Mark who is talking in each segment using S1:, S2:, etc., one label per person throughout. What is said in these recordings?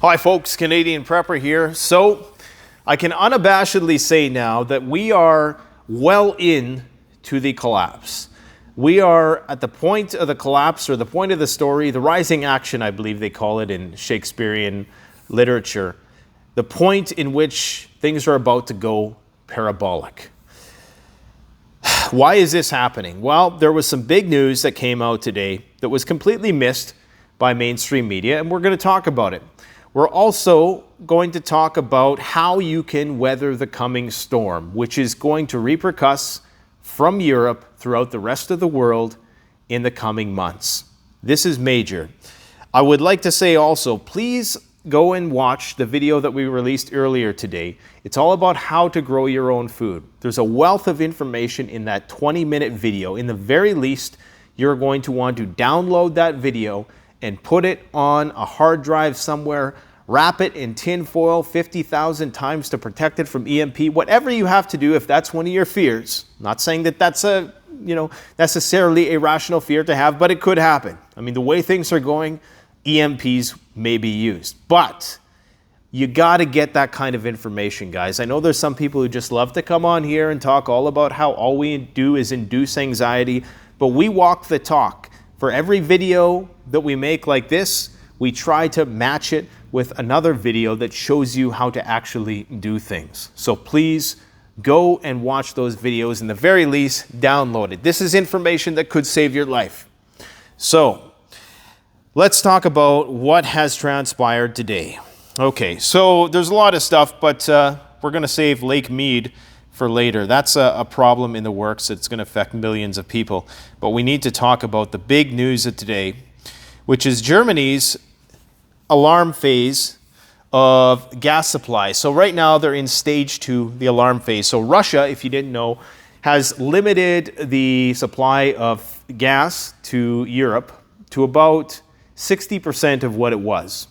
S1: Hi folks, Canadian Prepper here. So I can unabashedly say now that we are well into the collapse. We are at the point of the collapse, or the point of the story, the rising action, I believe they call it in Shakespearean literature, the point in which things are about to go parabolic. Why is this happening? Well, there was some big news that came out today that was completely missed by mainstream media, and we're going to talk about it. We're also going to talk about how you can weather the coming storm, which is going to repercuss from Europe throughout the rest of the world in the coming months. This is major. I would like to say also, please go and watch the video that we released earlier today. It's all about how to grow your own food. There's a wealth of information in that 20-minute video. In the very least, you're going to want to download that video and put it on a hard drive somewhere, wrap it in tin foil 50,000 times to protect it from EMP, whatever you have to do if that's one of your fears. I'm not saying that that's necessarily a rational fear to have, but it could happen. I mean, the way things are going, EMPs may be used, but you got to get that kind of information, guys. I know there's some people who just love to come on here and talk all about how all we do is induce anxiety, but we walk the talk. For every video that we make like this, we try to match it with another video that shows you how to actually do things. So please go and watch those videos. In the very least, download it. This is information that could save your life. So let's talk about what has transpired today. Okay, so there's a lot of stuff, but we're going to save Lake Mead for later. That's a problem in the works. It's going to affect millions of people. But we need to talk about the big news of today, which is Germany's alarm phase of gas supply. So right now they're in stage 2, the alarm phase. So Russia, if you didn't know, has limited the supply of gas to Europe to about 60% of what it was.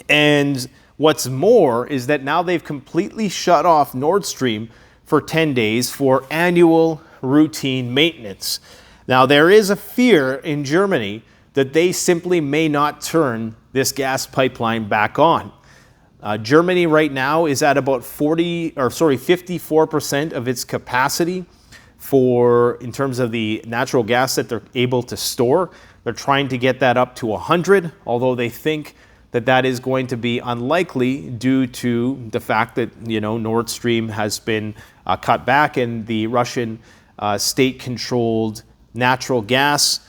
S1: And what's more is that now they've completely shut off Nord Stream for 10 days for annual routine maintenance. Now, there is a fear in Germany that they simply may not turn this gas pipeline back on. Germany right now is at about 54% of its capacity in terms of the natural gas that they're able to store. They're trying to get that up to 100, although they think that that is going to be unlikely due to the fact that, Nord Stream has been cut back and the Russian state-controlled natural gas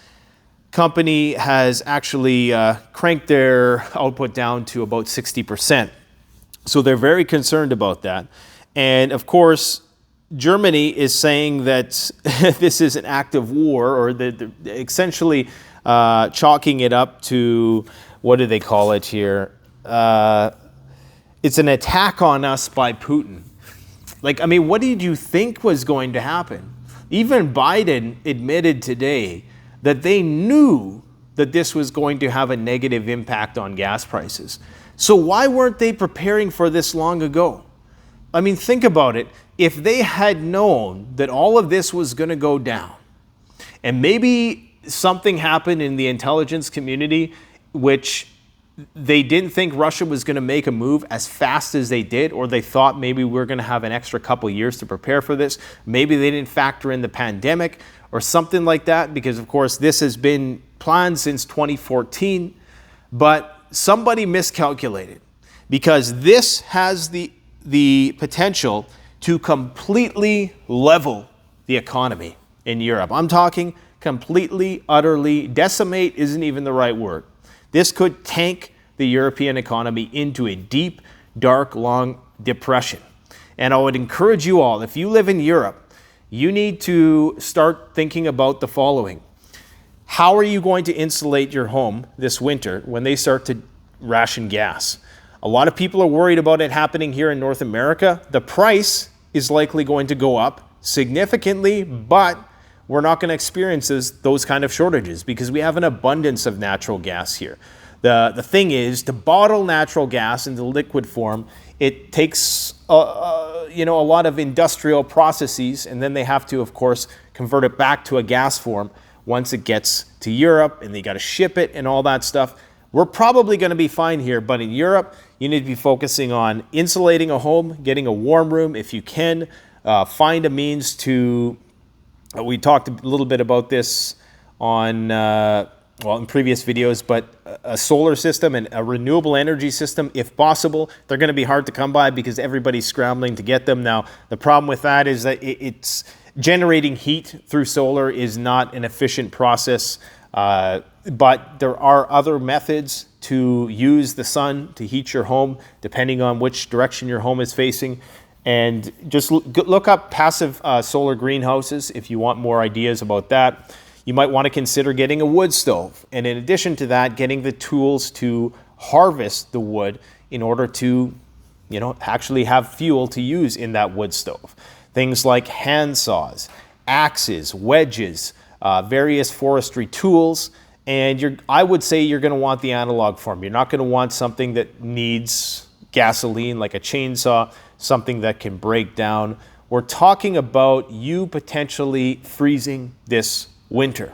S1: company has actually cranked their output down to about 60%. So they're very concerned about that. And of course, Germany is saying that this is an act of war, or essentially chalking it up to, what do they call it here? It's an attack on us by Putin. What did you think was going to happen? Even Biden admitted today that they knew that this was going to have a negative impact on gas prices. So why weren't they preparing for this long ago? Think about it. If they had known that all of this was going to go down, and maybe something happened in the intelligence community which they didn't think Russia was going to make a move as fast as they did, or they thought maybe we're going to have an extra couple years to prepare for this. Maybe they didn't factor in the pandemic or something like that, because of course this has been planned since 2014, but somebody miscalculated, because this has the potential to completely level the economy in Europe. I'm talking completely, utterly, decimate isn't even the right word. This could tank the European economy into a deep, dark, long depression. And I would encourage you all, if you live in Europe, you need to start thinking about the following. How are you going to insulate your home this winter when they start to ration gas? A lot of people are worried about it happening here in North America. The price is likely going to go up significantly, but we're not going to experience those kind of shortages because we have an abundance of natural gas here. The thing is, to bottle natural gas into liquid form, it takes a lot of industrial processes, and then they have to, of course, convert it back to a gas form once it gets to Europe, and they got to ship it and all that stuff. we're probably going to be fine here. But in Europe, you need to be focusing on insulating a home, getting a warm room if you can. Find a means to, we talked a little bit about this on, in previous videos, but a solar system and a renewable energy system, if possible. They're going to be hard to come by because everybody's scrambling to get them. Now, the problem with that is that it's generating heat through solar is not an efficient process, but there are other methods to use the sun to heat your home, depending on which direction your home is facing. And just look up passive solar greenhouses if you want more ideas about that. You might want to consider getting a wood stove. And in addition to that, getting the tools to harvest the wood in order to, actually have fuel to use in that wood stove. Things like hand saws, axes, wedges, various forestry tools. And I would say you're going to want the analog form. You're not going to want something that needs gasoline like a chainsaw, something that can break down. We're talking about you potentially freezing this winter.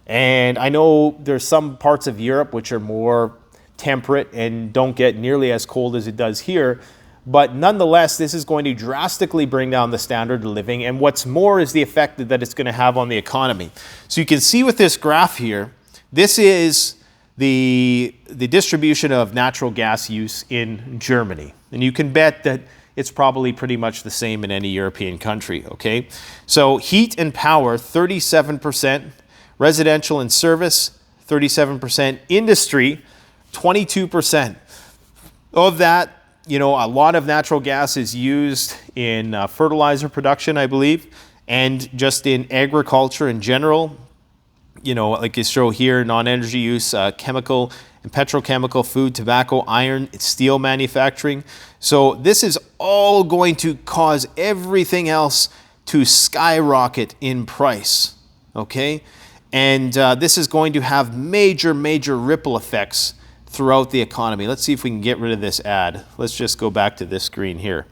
S1: And I know there's some parts of Europe which are more temperate and don't get nearly as cold as it does here. But nonetheless, this is going to drastically bring down the standard of living. And what's more is the effect that it's going to have on the economy. So you can see with this graph here, this is the distribution of natural gas use in Germany. And you can bet that it's probably pretty much the same in any European country, okay? So heat and power, 37%. Residential and service, 37%. Industry, 22%. Of that, a lot of natural gas is used in fertilizer production, I believe, and just in agriculture in general. Like you show here, non-energy use, chemical and petrochemical, food, tobacco, iron, steel manufacturing. So this is all going to cause everything else to skyrocket in price, okay? And this is going to have major, major ripple effects throughout the economy. Let's see if we can get rid of this ad. Let's just go back to this screen here.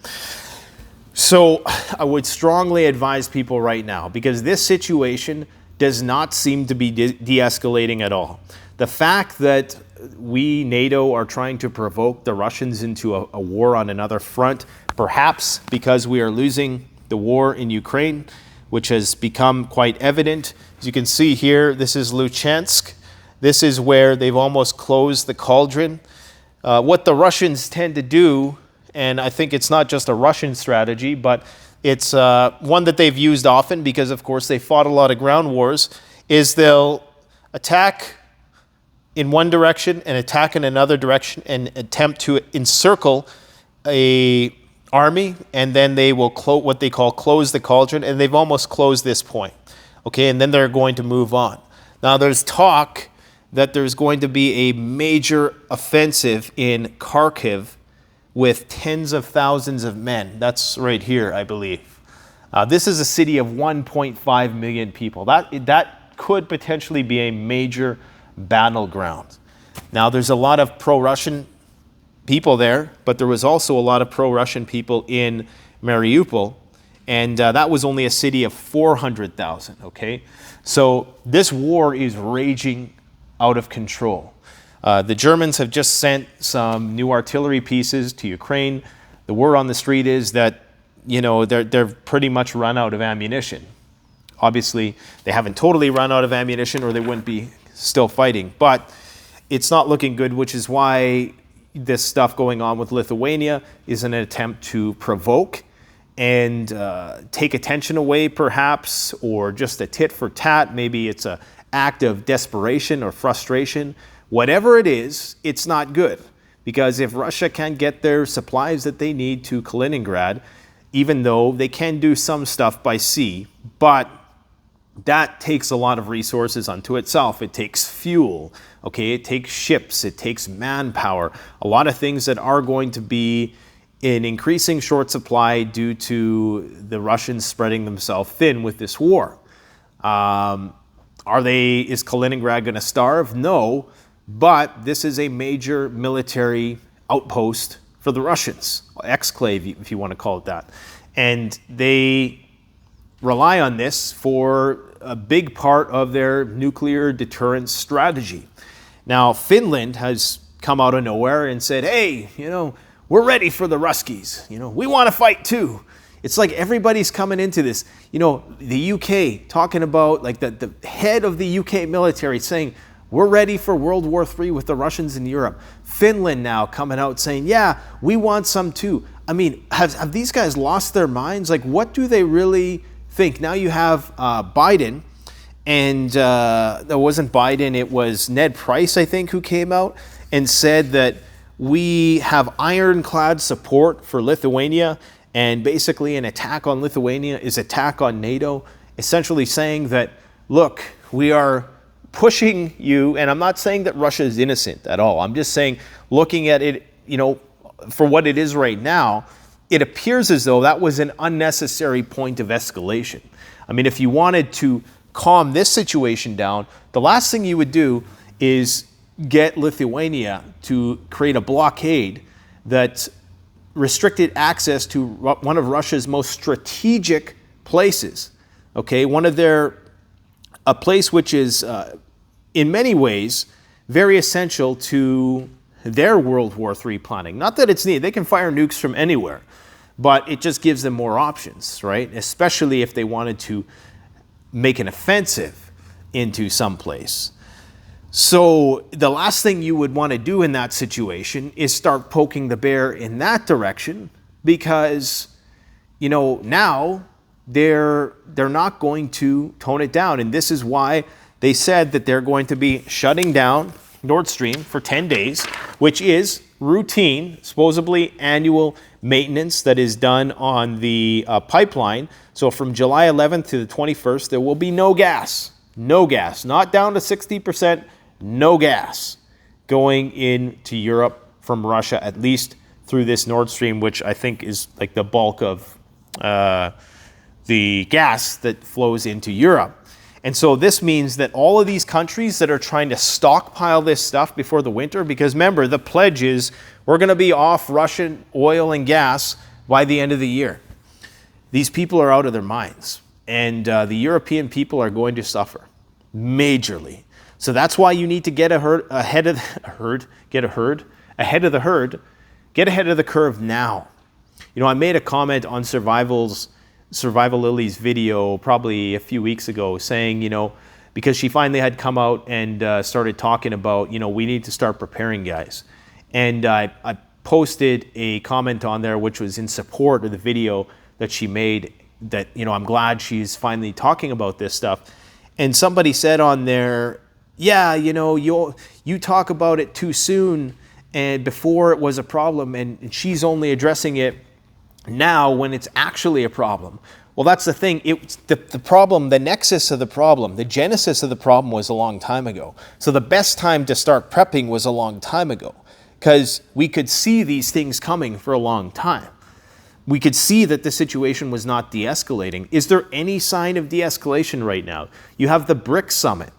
S1: So I would strongly advise people right now, because this situation does not seem to be de-escalating at all. The fact that we, NATO, are trying to provoke the Russians into a war on another front, perhaps because we are losing the war in Ukraine, which has become quite evident. As you can see here, this is Luchansk. This is where they've almost closed the cauldron. What the Russians tend to do, and I think it's not just a Russian strategy, but it's one that they've used often because, of course, they fought a lot of ground wars, is they'll attack in one direction and attack in another direction and attempt to encircle a army, and then they will what they call close the cauldron, and they've almost closed this point. Okay, and then they're going to move on. Now there's talk that there's going to be a major offensive in Kharkiv with tens of thousands of men. That's right here, I believe. This is a city of 1.5 million people. That could potentially be a major battleground. Now, there's a lot of pro-Russian people there, but there was also a lot of pro-Russian people in Mariupol, and that was only a city of 400,000, okay? So this war is raging out of control. The Germans have just sent some new artillery pieces to Ukraine. The word on the street is that, they're pretty much run out of ammunition. Obviously, they haven't totally run out of ammunition or they wouldn't be still fighting, but it's not looking good, which is why this stuff going on with Lithuania is an attempt to provoke and take attention away, perhaps, or just a tit for tat. Maybe it's an act of desperation or frustration. Whatever it is, it's not good, because if Russia can't get their supplies that they need to Kaliningrad, even though they can do some stuff by sea, but that takes a lot of resources unto itself. It takes fuel, okay? It takes ships, it takes manpower, a lot of things that are going to be in increasing short supply due to the Russians spreading themselves thin with this war. Is Kaliningrad going to starve? No, but this is a major military outpost for the Russians, exclave, if you want to call it that. And they rely on this for a big part of their nuclear deterrence strategy. Now, Finland has come out of nowhere and said, hey, we're ready for the Ruskies. We want to fight too. It's like everybody's coming into this. The UK talking about, like the head of the UK military saying, we're ready for World War III with the Russians in Europe. Finland now coming out saying, yeah, we want some too. I mean, have these guys lost their minds? Like, what do they really think? Now you have Biden, and that wasn't Biden, it was Ned Price, I think, who came out and said that we have ironclad support for Lithuania, and basically an attack on Lithuania is attack on NATO, essentially saying that, look, we are pushing you, and I'm not saying that Russia is innocent at all. I'm just saying, looking at it, for what it is right now, it appears as though that was an unnecessary point of escalation. I mean, if you wanted to calm this situation down, the last thing you would do is get Lithuania to create a blockade that restricted access to one of Russia's most strategic places. Okay, a place which is in many ways very essential to their World War III planning. Not that it's needed, they can fire nukes from anywhere, but it just gives them more options, right? Especially if they wanted to make an offensive into some place. So the last thing you would want to do in that situation is start poking the bear in that direction, because now they're not going to tone it down. And this is why they said that they're going to be shutting down Nord Stream for 10 days, which is routine, supposedly annual maintenance that is done on the pipeline. So from July 11th to the 21st, there will be no gas, not down to 60%, no gas going into Europe from Russia, at least through this Nord Stream, which I think is like the bulk of the gas that flows into Europe. And so this means that all of these countries that are trying to stockpile this stuff before the winter, because remember, the pledge is we're going to be off Russian oil and gas by the end of the year. These people are out of their minds, and the European people are going to suffer majorly. So that's why you need to get ahead of the curve now. I made a comment on Survival Lily's video probably a few weeks ago saying, because she finally had come out and started talking about, we need to start preparing, guys. And I posted a comment on there which was in support of the video that she made, that, I'm glad she's finally talking about this stuff. And somebody said on there, yeah, you talk about it too soon and before it was a problem, and she's only addressing it now when it's actually a problem. Well, that's the thing. The problem, the nexus of the problem, the genesis of the problem was a long time ago. So the best time to start prepping was a long time ago, because we could see these things coming for a long time. We could see that the situation was not de-escalating. Is there any sign of de-escalation right now? You have the BRICS summit.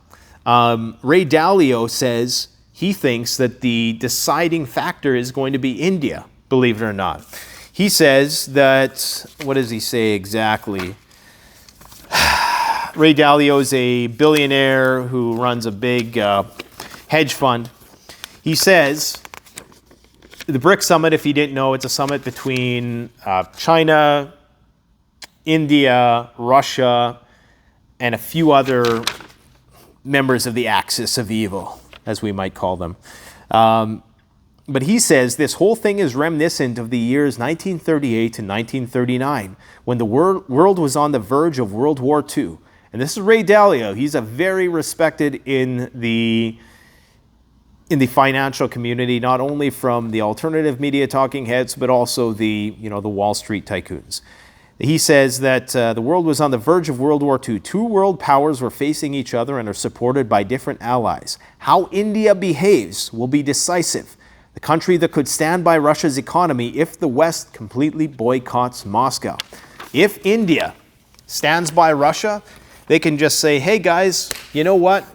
S1: Ray Dalio says he thinks that the deciding factor is going to be India, believe it or not. He says that, what does he say exactly? Ray Dalio is a billionaire who runs a big hedge fund. He says, the BRICS summit, if you didn't know, it's a summit between China, India, Russia, and a few other members of the axis of evil, as we might call them. But he says this whole thing is reminiscent of the years 1938 to 1939, when the world was on the verge of World War II. And this is Ray Dalio. He's a very respected in the financial community, not only from the alternative media talking heads, but also the Wall Street tycoons. He says that the world was on the verge of World War II. Two world powers were facing each other and are supported by different allies. How India behaves will be decisive. The country that could stand by Russia's economy if the West completely boycotts Moscow. If India stands by Russia, they can just say, hey guys, you know what?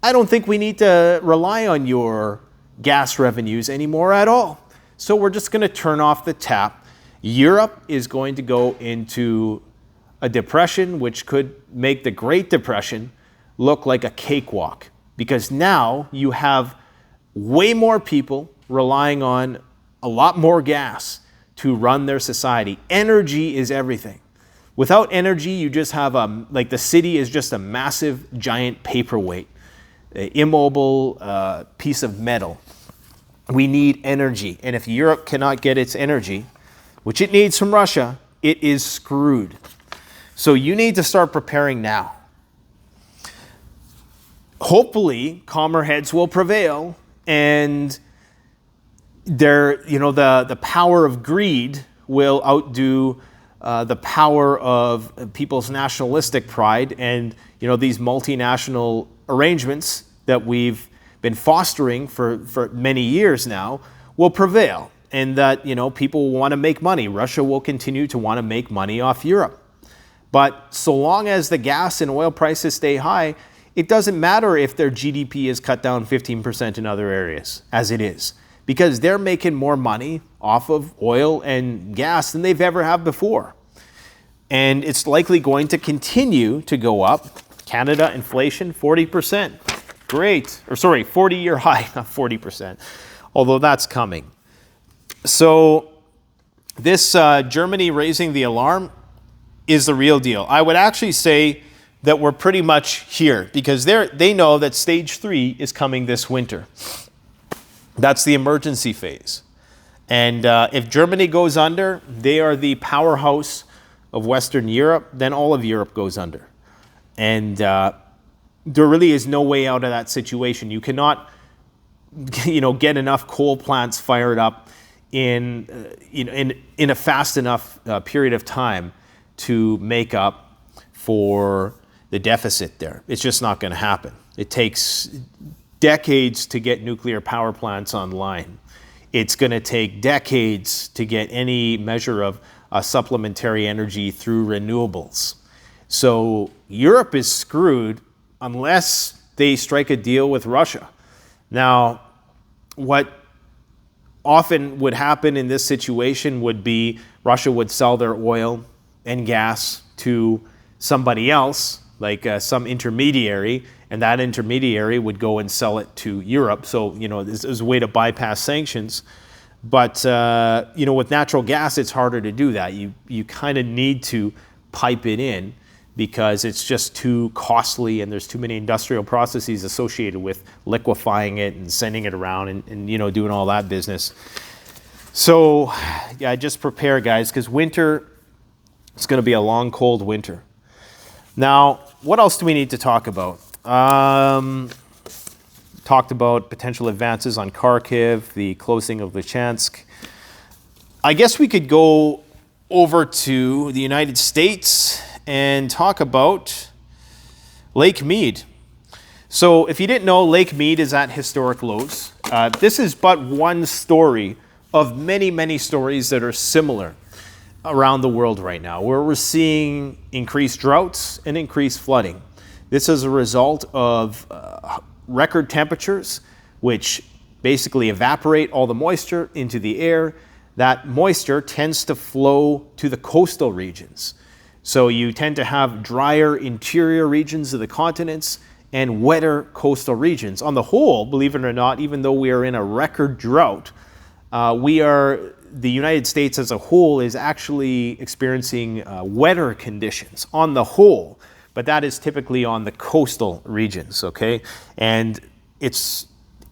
S1: I don't think we need to rely on your gas revenues anymore at all. So we're just going to turn off the tap. Europe is going to go into a depression which could make the Great Depression look like a cakewalk. because now you have way more people relying on a lot more gas to run their society. Energy is everything. Without energy, you just have like the city is just a massive, giant paperweight, an immobile piece of metal. We need energy. And if Europe cannot get its energy, which it needs from Russia, it is screwed. So you need to start preparing now. Hopefully, calmer heads will prevail, and the power of greed will outdo the power of people's nationalistic pride, and these multinational arrangements that we've been fostering for many years now will prevail, and that people will want to make money. Russia will continue to want to make money off Europe. But so long as the gas and oil prices stay high, it doesn't matter if their GDP is cut down 15% in other areas, as it is, because they're making more money off of oil and gas than they've ever have before. And it's likely going to continue to go up. Canada inflation, 40%. Great. Or sorry, 40-year high, not 40%, although that's coming. So this Germany raising the alarm is the real deal. I would actually say that we're pretty much here, because they know that stage 3 is coming this winter. That's the emergency phase. And if Germany goes under, they are the powerhouse of Western Europe, then all of Europe goes under. And there really is no way out of that situation. You cannot get enough coal plants fired up in a fast enough period of time to make up for the deficit there. It's just not going to happen. It takes decades to get nuclear power plants online. It's going to take decades to get any measure of supplementary energy through renewables. So Europe is screwed unless they strike a deal with Russia. Now, what often would happen in this situation would be Russia would sell their oil and gas to somebody else, like some intermediary, and that intermediary would go and sell it to Europe. So, this is a way to bypass sanctions. But, with natural gas, it's harder to do that. You kind of need to pipe it in because it's just too costly, and there's too many industrial processes associated with liquefying it and sending it around and doing all that business. So, yeah, just prepare, guys, because winter, it's going to be a long, cold winter. Now, what else do we need to talk about? Talked about potential advances on Kharkiv, the closing of Lysychansk. I guess we could go over to the United States and talk about Lake Mead. So if you didn't know, Lake Mead is at historic lows. This is but one story of many, many stories that are similar around the world right now, where we're seeing increased droughts and increased flooding. This is a result of record temperatures, which basically evaporate all the moisture into the air. That moisture tends to flow to the coastal regions. So you tend to have drier interior regions of the continents and wetter coastal regions. On the whole, believe it or not, even though we are in a record drought, the United States as a whole is actually experiencing wetter conditions on the whole, but that is typically on the coastal regions, okay? And it's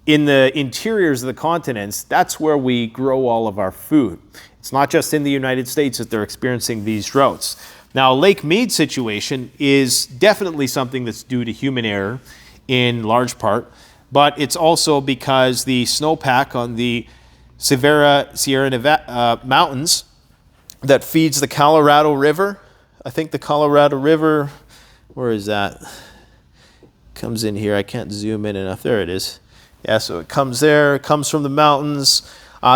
S1: in the interiors of the continents, that's where we grow all of our food. It's not just in the United States that they're experiencing these droughts. Now, Lake Mead situation is definitely something that's due to human error in large part, but it's also because the snowpack on the Sierra Nevada mountains that feeds the Colorado River. I think the Colorado River, where is that? Comes in here. I can't zoom in enough. There it is. Yeah, so it comes there. It comes from the mountains.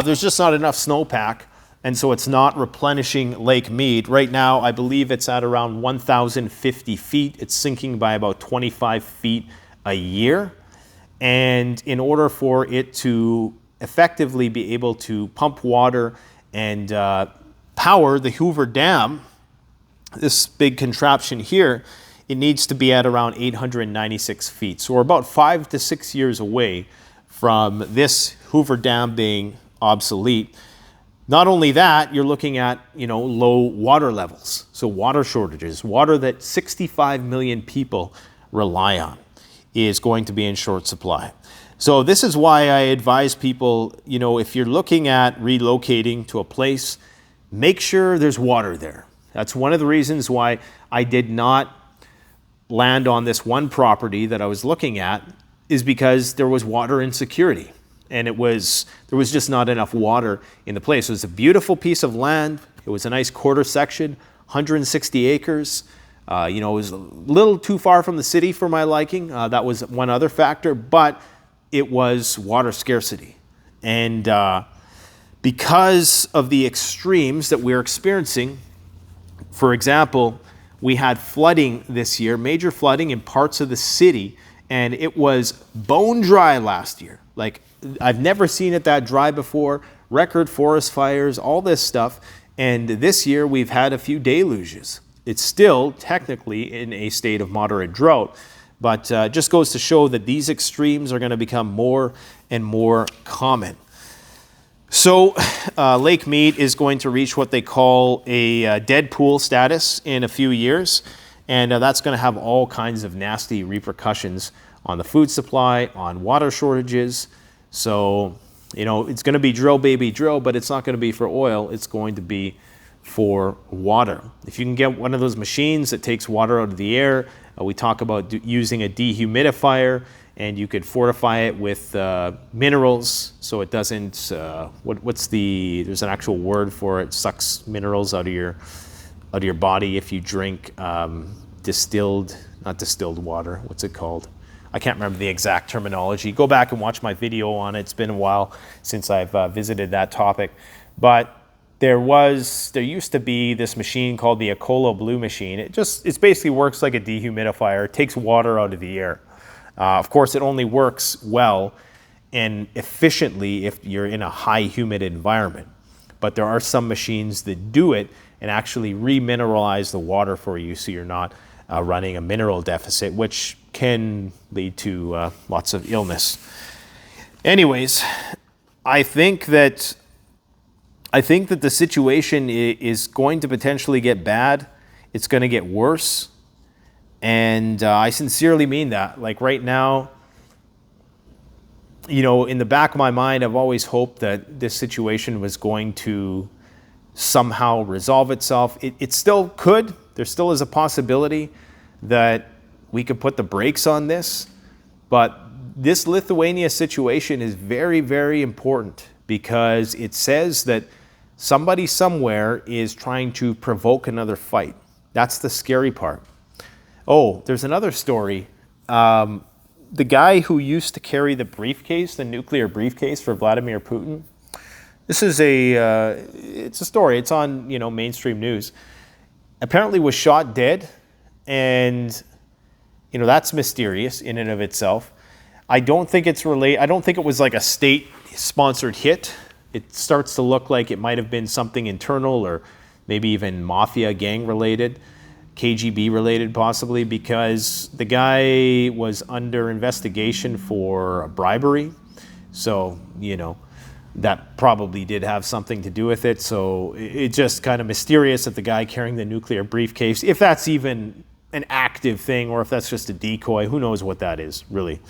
S1: There's just not enough snowpack, and so it's not replenishing Lake Mead. Right now, I believe it's at around 1,050 feet. It's sinking by about 25 feet a year. And in order for it to effectively be able to pump water and power the Hoover Dam, this big contraption here, it needs to be at around 896 feet. So we're about 5 to 6 years away from this Hoover Dam being obsolete. Not only that, you're looking at, low water levels. So water shortages, water that 65 million people rely on is going to be in short supply. So this is why I advise people, if you're looking at relocating to a place, make sure there's water there. That's one of the reasons why I did not land on this one property that I was looking at, is because there was water insecurity. And there was just not enough water in the place. It was a beautiful piece of land. It was a nice quarter section, 160 acres. It was a little too far from the city for my liking. That was one other factor, but it was water scarcity. And because of the extremes that we're experiencing, for example, we had flooding this year, major flooding in parts of the city, and it was bone dry last year. Like, I've never seen it that dry before. Record forest fires, all this stuff. And this year we've had a few deluges. It's still technically in a state of moderate drought, but just goes to show that these extremes are going to become more and more common. So Lake Mead is going to reach what they call a dead pool status in a few years. And that's going to have all kinds of nasty repercussions on the food supply, on water shortages. So, it's going to be drill, baby, drill, but it's not going to be for oil. It's going to be for water. If you can get one of those machines that takes water out of the air, we talk about using a dehumidifier, and you could fortify it with minerals so it doesn't, there's an actual word for it, sucks minerals out of your body if you drink not distilled water. What's it called? I can't remember the exact terminology. Go back and watch my video on it. It's been a while since I've visited that topic. But there used to be this machine called the Ecolo Blue machine. It basically works like a dehumidifier. It takes water out of the air. Of course, it only works well and efficiently if you're in a high humid environment. But there are some machines that do it and actually remineralize the water for you so you're not running a mineral deficit, which can lead to lots of illness. Anyways, I think that the situation is going to potentially get bad. It's going to get worse. And I sincerely mean that. Like right now, in the back of my mind, I've always hoped that this situation was going to somehow resolve itself. It still could. There still is a possibility that we could put the brakes on this. But this Lithuania situation is very, very important because it says that somebody somewhere is trying to provoke another fight. That's the scary part. Oh, there's another story. The guy who used to carry the briefcase, the nuclear briefcase for Vladimir Putin, this is it's a story. It's on, mainstream news. Apparently was shot dead, and that's mysterious in and of itself. I don't think it was like a state-sponsored hit. It starts to look like it might have been something internal or maybe even mafia gang-related, KGB-related possibly, because the guy was under investigation for bribery. So, that probably did have something to do with it. So it's just kind of mysterious that the guy carrying the nuclear briefcase, if that's even an active thing or if that's just a decoy, who knows what that is, really.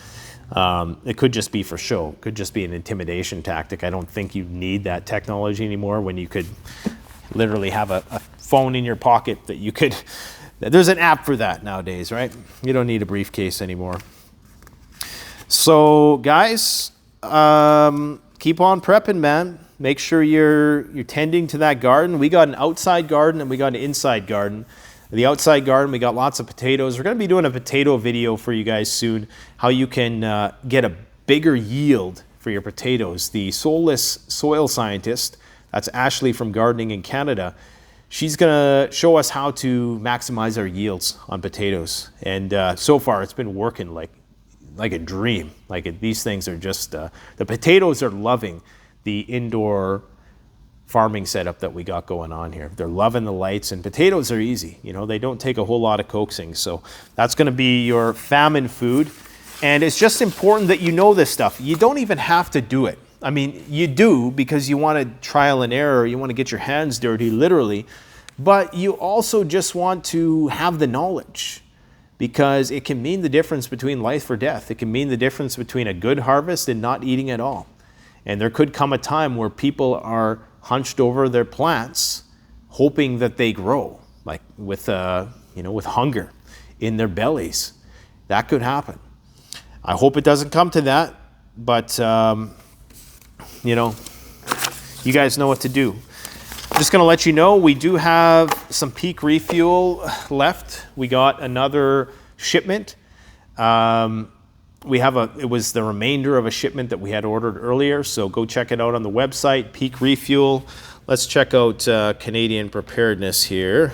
S1: It could just be for show. It could just be an intimidation tactic. I don't think you need that technology anymore when you could literally have a phone in your pocket that you could... There's an app for that nowadays, right? You don't need a briefcase anymore. So, guys, keep on prepping, man. Make sure you're tending to that garden. We got an outside garden and we got an inside garden. The outside garden, we got lots of potatoes. We're going to be doing a potato video for you guys soon, how you can get a bigger yield for your potatoes. The soulless soil scientist, that's Ashley from Gardening in Canada, she's going to show us how to maximize our yields on potatoes. And so far, it's been working like a dream. These things are just, the potatoes are loving the indoor farming setup that we got going on here. They're loving the lights, and potatoes are easy. You know, they don't take a whole lot of coaxing. So that's going to be your famine food. And it's just important that you know this stuff. You don't even have to do it. I mean, you do because you want to trial and error. You want to get your hands dirty, literally. But you also just want to have the knowledge, because it can mean the difference between life or death. It can mean the difference between a good harvest and not eating at all. And there could come a time where people are hunched over their plants, hoping that they grow, like with with hunger in their bellies. That could happen. I hope it doesn't come to that, but you guys know what to do. I'm just going to let you know we do have some peak refuel left. We got another shipment. It was the remainder of a shipment that we had ordered earlier, so go check it out on the website, Peak Refuel. Let's check out Canadian preparedness here.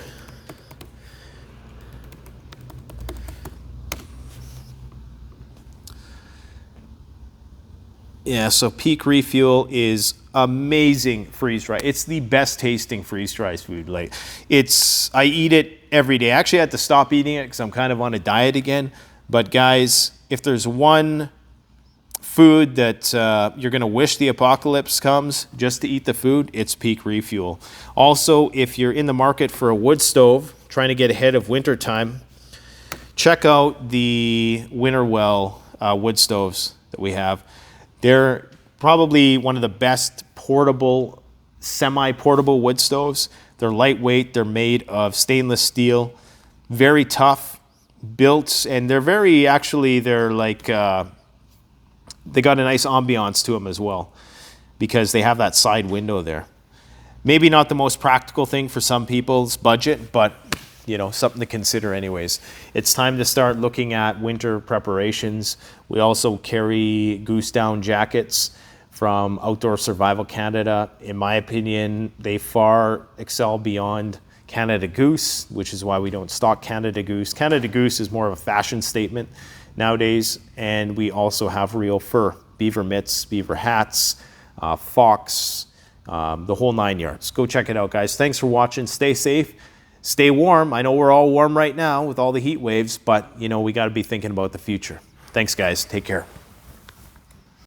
S1: Yeah, so Peak Refuel is amazing freeze dry. It's the best tasting freeze dry food. I eat it every day. Actually, I had to stop eating it because I'm kind of on a diet again. But guys, if there's one food that you're going to wish the apocalypse comes just to eat the food, it's Peak Refuel. Also, if you're in the market for a wood stove, trying to get ahead of winter time, check out the Winterwell wood stoves that we have. They're probably one of the best portable, semi-portable wood stoves. They're lightweight. They're made of stainless steel, very tough, built, and they're they got a nice ambiance to them as well, because they have that side window there. Maybe not the most practical thing for some people's budget, but something to consider anyways. It's time to start looking at winter preparations. We also carry goose down jackets from Outdoor Survival Canada. In my opinion, they far excel beyond Canada Goose, which is why we don't stock Canada Goose. Canada Goose is more of a fashion statement nowadays, and we also have real fur, beaver mitts, beaver hats, fox, the whole 9 yards. Go check it out, guys. Thanks for watching. Stay safe. Stay warm. I know we're all warm right now with all the heat waves, but we got to be thinking about the future. Thanks, guys. Take care.